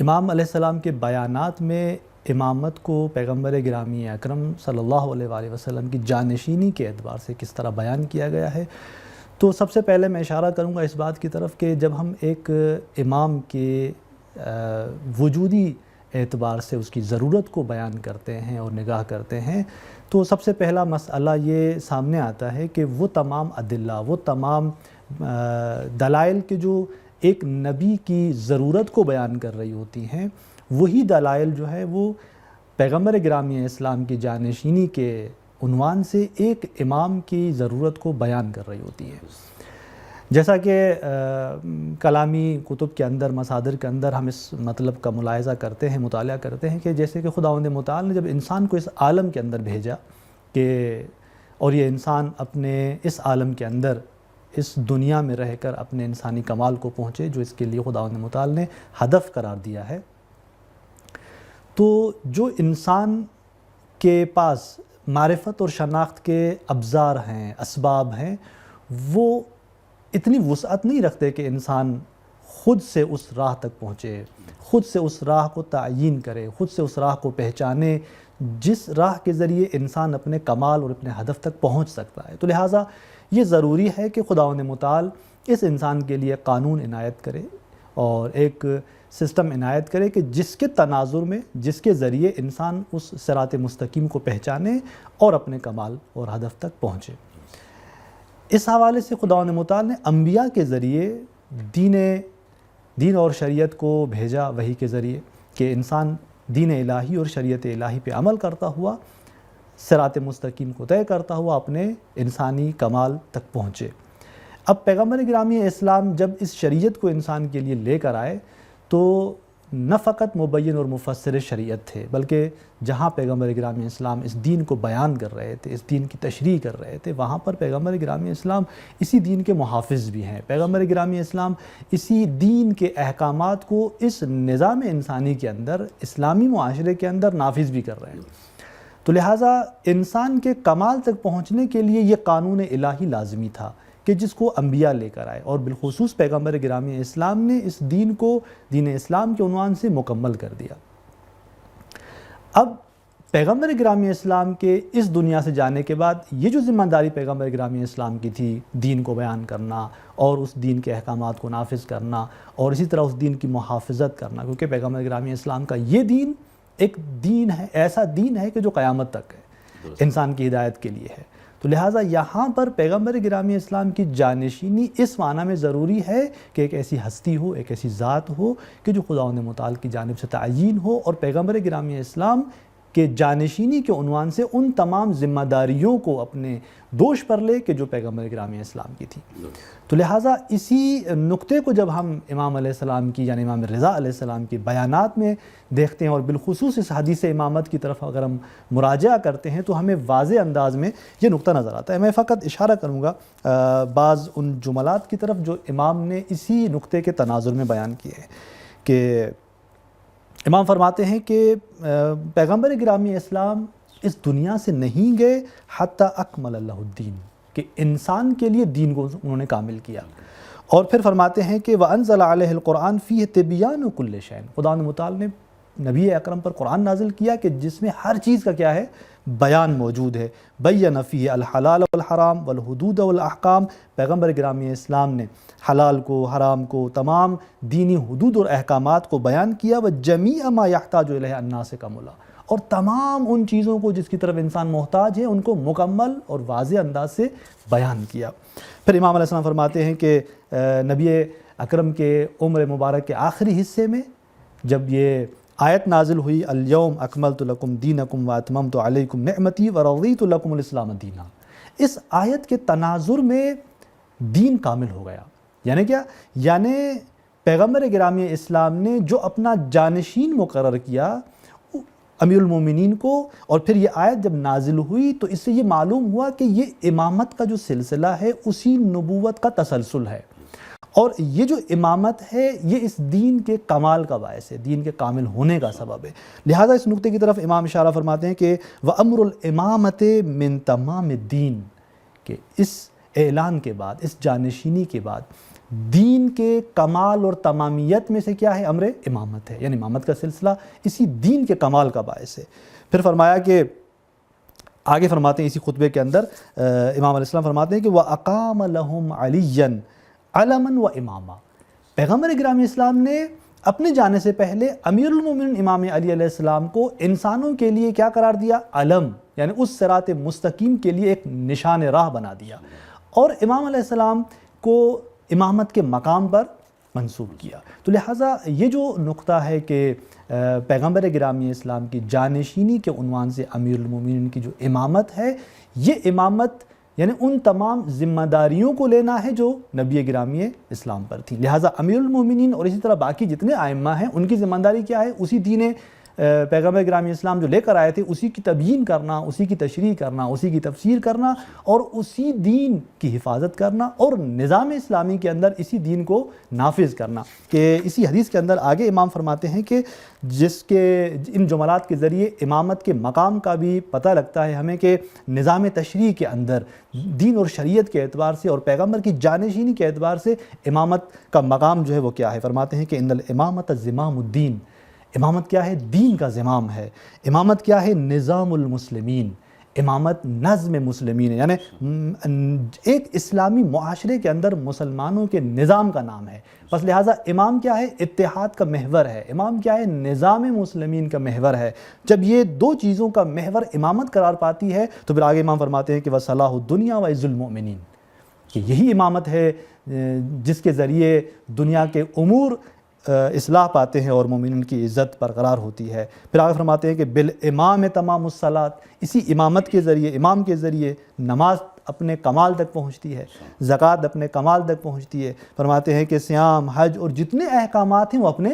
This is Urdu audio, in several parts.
امام علیہ السلام کے بیانات میں امامت کو پیغمبر گرامی اکرم صلی اللہ علیہ وآلہ وسلم کی جانشینی کے اعتبار سے کس طرح بیان کیا گیا ہے، تو سب سے پہلے میں اشارہ کروں گا اس بات کی طرف کہ جب ہم ایک امام کے وجودی اعتبار سے اس کی ضرورت کو بیان کرتے ہیں اور نگاہ کرتے ہیں، تو سب سے پہلا مسئلہ یہ سامنے آتا ہے کہ وہ تمام ادلہ، وہ تمام دلائل کے جو ایک نبی کی ضرورت کو بیان کر رہی ہوتی ہیں، وہی دلائل جو ہے وہ پیغمبر گرامی اسلام کی جانشینی کے عنوان سے ایک امام کی ضرورت کو بیان کر رہی ہوتی ہے۔ جیسا کہ کلامی کتب کے اندر، مصادر کے اندر ہم اس مطلب کا ملاحظہ کرتے ہیں، مطالعہ کرتے ہیں کہ جیسے کہ خداوند متعال نے جب انسان کو اس عالم کے اندر بھیجا کہ اور یہ انسان اپنے اس عالم کے اندر، اس دنیا میں رہ کر اپنے انسانی کمال کو پہنچے جو اس کے لیے خداوند متعال نے ہدف قرار دیا ہے، تو جو انسان کے پاس معرفت اور شناخت کے ابزار ہیں، اسباب ہیں، وہ اتنی وسعت نہیں رکھتے کہ انسان خود سے اس راہ تک پہنچے، خود سے اس راہ کو تعیین کرے، خود سے اس راہ کو پہچانے جس راہ کے ذریعے انسان اپنے کمال اور اپنے ہدف تک پہنچ سکتا ہے۔ تو لہٰذا یہ ضروری ہے کہ خداوند متعال اس انسان کے لیے قانون عنایت کرے اور ایک سسٹم عنایت کرے کہ جس کے تناظر میں، جس کے ذریعے انسان اس صراط مستقیم کو پہچانے اور اپنے کمال اور ہدف تک پہنچے۔ اس حوالے سے خداوند متعال نے انبیاء کے ذریعے دین اور شریعت کو بھیجا وحی کے ذریعے کہ انسان دین الہی اور شریعت الہی پہ عمل کرتا ہوا، صراط مستقیم کو طے کرتا ہوا اپنے انسانی کمال تک پہنچے۔ اب پیغمبر گرامی اسلام جب اس شریعت کو انسان کے لیے لے کر آئے تو نہ فقط مبین اور مفسر شریعت تھے، بلکہ جہاں پیغمبر گرامی اسلام اس دین کو بیان کر رہے تھے، اس دین کی تشریح کر رہے تھے، وہاں پر پیغمبر گرامی اسلام اسی دین کے محافظ بھی ہیں۔ پیغمبر گرامی اسلام اسی دین کے احکامات کو اس نظام انسانی کے اندر، اسلامی معاشرے کے اندر نافذ بھی کر رہے ہیں۔ تو لہٰذا انسان کے کمال تک پہنچنے کے لیے یہ قانون الہی لازمی تھا کہ جس کو انبیاء لے کر آئے، اور بالخصوص پیغمبر گرامی اسلام نے اس دین کو دین اسلام کے عنوان سے مکمل کر دیا۔ اب پیغمبر گرامی اسلام کے اس دنیا سے جانے کے بعد یہ جو ذمہ داری پیغمبر گرامی اسلام کی تھی، دین کو بیان کرنا اور اس دین کے احکامات کو نافذ کرنا اور اسی طرح اس دین کی محافظت کرنا، کیونکہ پیغمبر گرامی اسلام کا یہ دین ایک دین ہے، ایسا دین ہے کہ جو قیامت تک ہے، انسان کی ہدایت کے لیے ہے۔ تو لہٰذا یہاں پر پیغمبر گرامی اسلام کی جانشینی اس معنی میں ضروری ہے کہ ایک ایسی ہستی ہو، ایک ایسی ذات ہو کہ جو خداوند متعال کی جانب سے تعیین ہو اور پیغمبر گرامی اسلام کے جانشینی کے عنوان سے ان تمام ذمہ داریوں کو اپنے دوش پر لے کہ جو پیغمبر گرامی اسلام کی تھی۔ تو لہٰذا اسی نقطے کو جب ہم امام علیہ السلام کی، یعنی امام رضا علیہ السلام کی بیانات میں دیکھتے ہیں اور بالخصوص اس حدیث امامت کی طرف اگر ہم مراجعہ کرتے ہیں تو ہمیں واضح انداز میں یہ نقطہ نظر آتا ہے۔ میں فقط اشارہ کروں گا بعض ان جملات کی طرف جو امام نے اسی نقطے کے تناظر میں بیان کیے ہیں کہ امام فرماتے ہیں کہ پیغمبر گرامی اسلام اس دنیا سے نہیں گئے حتی اکمل اللہ الدین، کہ انسان کے لیے دین کو انہوں نے کامل کیا، اور پھر فرماتے ہیں کہ وَأَنزَلَ عَلَيْهِ الْقُرْآنَ فِيهِ تِبْيَانُ كُلِّ شَيْءٍ، خداوند متعال نے نبی اکرم پر قرآن نازل کیا کہ جس میں ہر چیز کا کیا ہے، بیان موجود ہے۔ بَيَّنَ فِيهِ الْحَلَالَ وَالْحَرَامَ وَالْحُدُودَ وَالْأَحْكَامَ، پیغمبر گرامی اسلام نے حلال کو، حرام کو، تمام دینی حدود اور احکامات کو بیان کیا، وَجَمِيعَ مَا يَحْتَاجُ إِلَيْهِ النَّاسِ كَامِلًا، اور تمام ان چیزوں کو جس کی طرف انسان محتاج ہے ان کو مکمل اور واضح انداز سے بیان کیا۔ پھر امام علیہ السلام فرماتے ہیں کہ نبی اکرم کے عمر مبارک کے آخری حصے میں جب یہ آیت نازل ہوئی الیوم اکملت لکم دینکم واتممت علیکم نعمتی ورضیت لکم الاسلام دینا، اس آیت کے تناظر میں دین کامل ہو گیا۔ یعنی کیا؟ یعنی پیغمبر گرامی اسلام نے جو اپنا جانشین مقرر کیا امیر المومنین کو، اور پھر یہ آیت جب نازل ہوئی تو اس سے یہ معلوم ہوا کہ یہ امامت کا جو سلسلہ ہے اسی نبوت کا تسلسل ہے، اور یہ جو امامت ہے یہ اس دین کے کمال کا باعث ہے، دین کے کامل ہونے کا سبب ہے۔ لہٰذا اس نقطے کی طرف امام اشارہ فرماتے ہیں کہ وَأَمْرُ الْإِمَامَةِ مِن تَمَامِ الدِّین، کہ اس اعلان کے بعد، اس جانشینی کے بعد دین کے کمال اور تمامیت میں سے کیا ہے؟ امر امامت ہے، یعنی امامت کا سلسلہ اسی دین کے کمال کا باعث ہے۔ پھر فرمایا کہ آگے فرماتے ہیں اسی خطبے کے اندر امام علیہ السلام فرماتے ہیں کہ وَأَقَامَ لَهُمْ عَلِيًّا عَلَمًا وَإِمَامًا، پیغمبر گرامی اسلام نے اپنے جانے سے پہلے امیر المومنین امام علی علیہ السلام کو انسانوں کے لیے کیا قرار دیا؟ علم، یعنی اس صراط مستقیم کے لیے ایک نشان راہ بنا دیا، اور امام علیہ السلام کو امامت کے مقام پر منصوب کیا۔ تو لہٰذا یہ جو نقطہ ہے کہ پیغمبر گرامی اسلام کی جانشینی کے عنوان سے امیر المومنین کی جو امامت ہے، یہ امامت یعنی ان تمام ذمہ داریوں کو لینا ہے جو نبی گرامی اسلام پر تھی۔ لہٰذا امیر المومنین اور اسی طرح باقی جتنے ائمہ ہیں ان کی ذمہ داری کیا ہے؟ اسی دین پیغمبر گرامی اسلام جو لے کر آئے تھے اسی کی تبیین کرنا، اسی کی تشریح کرنا، اسی کی تفسیر کرنا، اور اسی دین کی حفاظت کرنا، اور نظام اسلامی کے اندر اسی دین کو نافذ کرنا۔ کہ اسی حدیث کے اندر آگے امام فرماتے ہیں کہ جس کے ان جملات کے ذریعے امامت کے مقام کا بھی پتہ لگتا ہے ہمیں کہ نظام تشریح کے اندر دین اور شریعت کے اعتبار سے اور پیغمبر کی جانشینی کے اعتبار سے امامت کا مقام جو ہے وہ کیا ہے۔ فرماتے ہیں کہ ان الامامت زمام الدین، امامت کیا ہے؟ دین کا زمام ہے۔ امامت کیا ہے؟ نظام المسلمین، امامت نظم مسلمین ہے، یعنی ایک اسلامی معاشرے کے اندر مسلمانوں کے نظام کا نام ہے۔ بس لہٰذا امام کیا ہے؟ اتحاد کا محور ہے۔ امام کیا ہے؟ نظام مسلمین کا محور ہے۔ جب یہ دو چیزوں کا محور امامت قرار پاتی ہے تو پھر آگے امام فرماتے ہیں کہ وصلاح الدنیا و عز المؤمنین، کہ یہی امامت ہے جس کے ذریعے دنیا کے امور اصلاح پاتے ہیں اور مومنین کی عزت برقرار ہوتی ہے۔ پھر آگے فرماتے ہیں کہ بالامام تمام الصلاۃ، اسی امامت کے ذریعے، امام کے ذریعے نماز اپنے کمال تک پہنچتی ہے، زکوٰۃ اپنے کمال تک پہنچتی ہے۔ فرماتے ہیں کہ صیام، حج اور جتنے احکامات ہیں وہ اپنے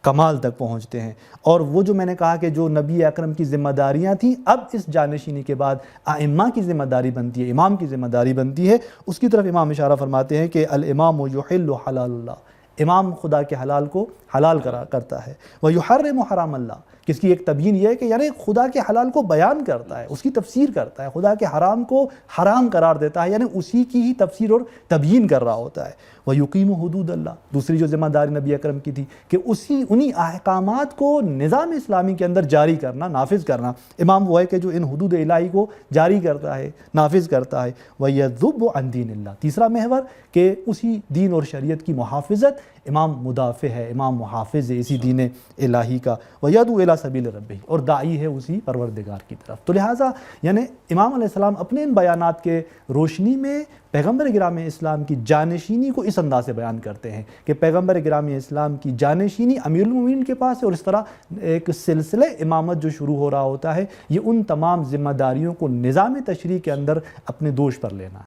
کمال تک پہنچتے ہیں۔ اور وہ جو میں نے کہا کہ جو نبی اکرم کی ذمہ داریاں تھیں اب اس جانشینی کے بعد ائمہ کی ذمہ داری بنتی ہے، امام کی ذمہ داری بنتی ہے، اس کی طرف امام اشارہ فرماتے ہیں کہ الامام یحل حلال اللہ، امام خدا کے حلال کو حلال کرتا ہے، وَيُحَرِّمُ حرام اللہ، کس کی ایک تبیین یہ ہے کہ یعنی خدا کے حلال کو بیان کرتا ہے، اس کی تفسیر کرتا ہے، خدا کے حرام کو حرام قرار دیتا ہے، یعنی اسی کی ہی تفسیر اور تبیین کر رہا ہوتا ہے۔ وَيُقِيمُ حدود اللہ، دوسری جو ذمہ داری نبی اکرم کی تھی کہ انہی احکامات کو نظام اسلامی کے اندر جاری کرنا، نافذ کرنا۔ امام وہ ہے کہ جو ان حدود الہی کو جاری کرتا ہے، نافذ کرتا ہے۔ وَيَذُبُّ عَنْ دِينِ اللہ، تیسرا محور کہ اسی دین اور شریعت کی محافظت، امام مدافع ہے، امام محافظ ہے اسی دین الہی کا۔ وَيَدْعُو إِلَىٰ سَبِيلِ رَبِّهِ، اور داعی ہے اسی پروردگار کی طرف۔ تو لہٰذا یعنی امام علیہ السلام اپنے ان بیانات کے روشنی میں پیغمبر گرامی اسلام کی جانشینی کو اس انداز سے بیان کرتے ہیں کہ پیغمبر گرامی اسلام کی جانشینی امیر المومنین کے پاس ہے، اور اس طرح ایک سلسلہ امامت جو شروع ہو رہا ہوتا ہے یہ ان تمام ذمہ داریوں کو نظام تشریح کے اندر اپنے دوش پر لینا ہے۔